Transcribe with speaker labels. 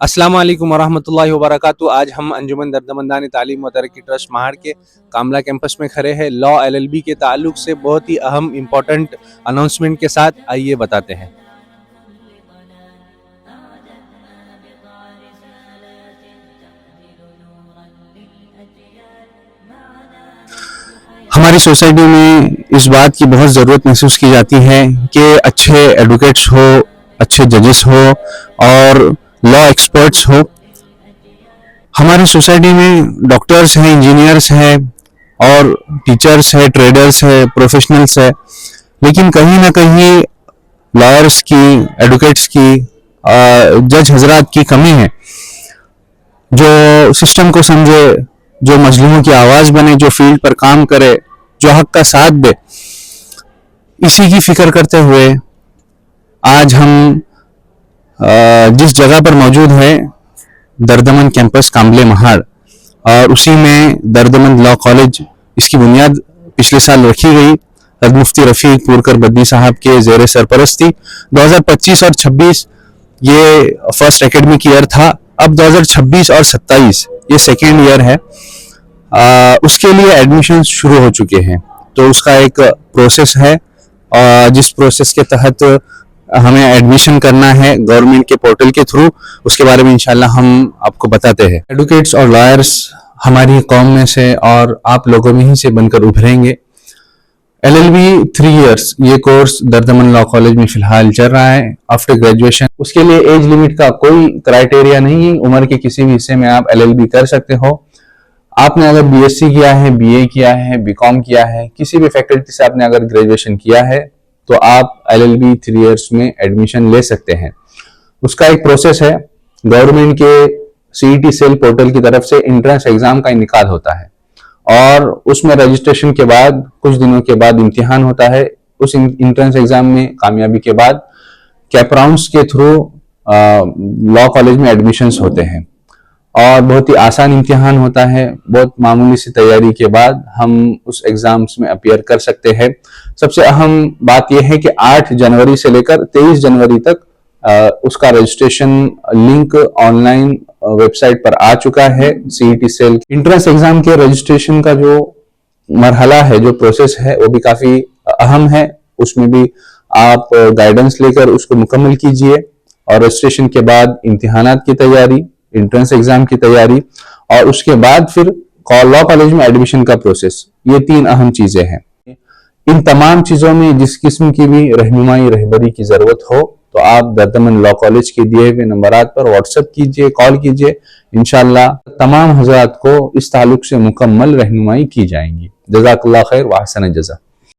Speaker 1: अस्सलाम वालेकुम वरहमतुल्लाहि वबरकातुहू। आज हम अंजुमन दर्दमंदानी तालीम व तरक्की ट्रस्ट महाड़ के कामला कैंपस में खड़े हैं। लॉ एलएलबी के ताल्लुक से बहुत ही अहम इम्पोर्टेंट अनाउंसमेंट के साथ आइए बताते हैं। हमारी सोसाइटी में इस बात की बहुत ज़रूरत महसूस की जाती है कि अच्छे एडवोकेट्स हो, अच्छे जजेस हो और लॉ एक्सपर्ट्स हो। हमारी सोसाइटी में डॉक्टर्स हैं, इंजीनियर्स हैं और टीचर्स हैं, ट्रेडर्स हैं, प्रोफेशनल्स हैं, लेकिन कहीं ना कहीं लॉयर्स की, एडवोकेट्स की, जज हजरात की कमी है, जो सिस्टम को समझे, जो मजलूमों की आवाज़ बने, जो फील्ड पर काम करे, जो हक का साथ दे। इसी की फिक्र करते हुए आज हम जिस जगह पर मौजूद है, दर्दमंद कैंपस कामले महाड़, और उसी में दर्दमंद लॉ कॉलेज, इसकी बुनियाद पिछले साल रखी गई हज़रत मुफ्ती रफ़ीक पुरकर बदनी साहब के ज़ेर सरपरस्ती। 2025 और 26 ये फर्स्ट एकेडमिक ईयर था। अब 2026 और 27 ये सेकेंड ईयर है। उसके लिए एडमिशन शुरू हो चुके हैं, तो उसका एक प्रोसेस है, जिस प्रोसेस के तहत हमें एडमिशन करना है गवर्नमेंट के पोर्टल के थ्रू। उसके बारे में इंशाल्लाह हम आपको बताते हैं। एडवोकेट्स और लॉयर्स हमारी कौम में से और आप लोगों में ही से बनकर उभरेंगे। एलएलबी 3 इयर्स ये कोर्स दर्दमंद लॉ कॉलेज में फिलहाल चल रहा है आफ्टर ग्रेजुएशन। उसके लिए एज लिमिट का कोई क्राइटेरिया नहीं है। उम्र के किसी भी हिस्से में आप एलएलबी कर सकते हो। आपने अगर बीएससी किया है, बीए किया है, बीकॉम किया है, किसी भी फैकल्टी से आपने अगर ग्रेजुएशन किया है, तो आप एलएलबी 3 इयर्स में एडमिशन ले सकते हैं। उसका एक प्रोसेस है। गवर्नमेंट के सीईटी सेल पोर्टल की तरफ से एंट्रेंस एग्जाम का इनेकाद होता है और उसमें रजिस्ट्रेशन के बाद कुछ दिनों के बाद इम्तिहान होता है। उस एंट्रेंस एग्जाम में कामयाबी के बाद कैप राउंड्स के थ्रू लॉ कॉलेज में एडमिशन्स होते हैं और बहुत ही आसान इम्तिहान होता है। बहुत मामूली सी तैयारी के बाद हम उस एग्जाम्स में अपीयर कर सकते हैं। सबसे अहम बात यह है कि 8 जनवरी से लेकर 23 जनवरी तक उसका रजिस्ट्रेशन लिंक ऑनलाइन वेबसाइट पर आ चुका है। सीईटी सेल एंट्रेंस एग्जाम के रजिस्ट्रेशन का जो मरहला है, जो प्रोसेस है, वो भी काफी अहम है। उसमें भी आप गाइडेंस लेकर उसको मुकम्मल कीजिए और रजिस्ट्रेशन के बाद इम्तिहानात की तैयारी, एंट्रेंस एग्जाम की तैयारी और उसके बाद फिर लॉ कॉलेज में एडमिशन का प्रोसेस। ये 3 अहम चीजें हैं। इन तमाम चीजों में जिस किस्म की भी रहनुमाई, रहबरी की जरूरत हो, तो आप दर्दमंद लॉ कॉलेज के दिए हुए नंबरात पर व्हाट्सएप कीजिए, कॉल कीजिए। इंशाल्लाह तमाम हजरात को इस ताल्लुक से मुकम्मल रहनुमाई की जाएंगी। जज़ाकल्लाह खैर व अहसन जज़ा।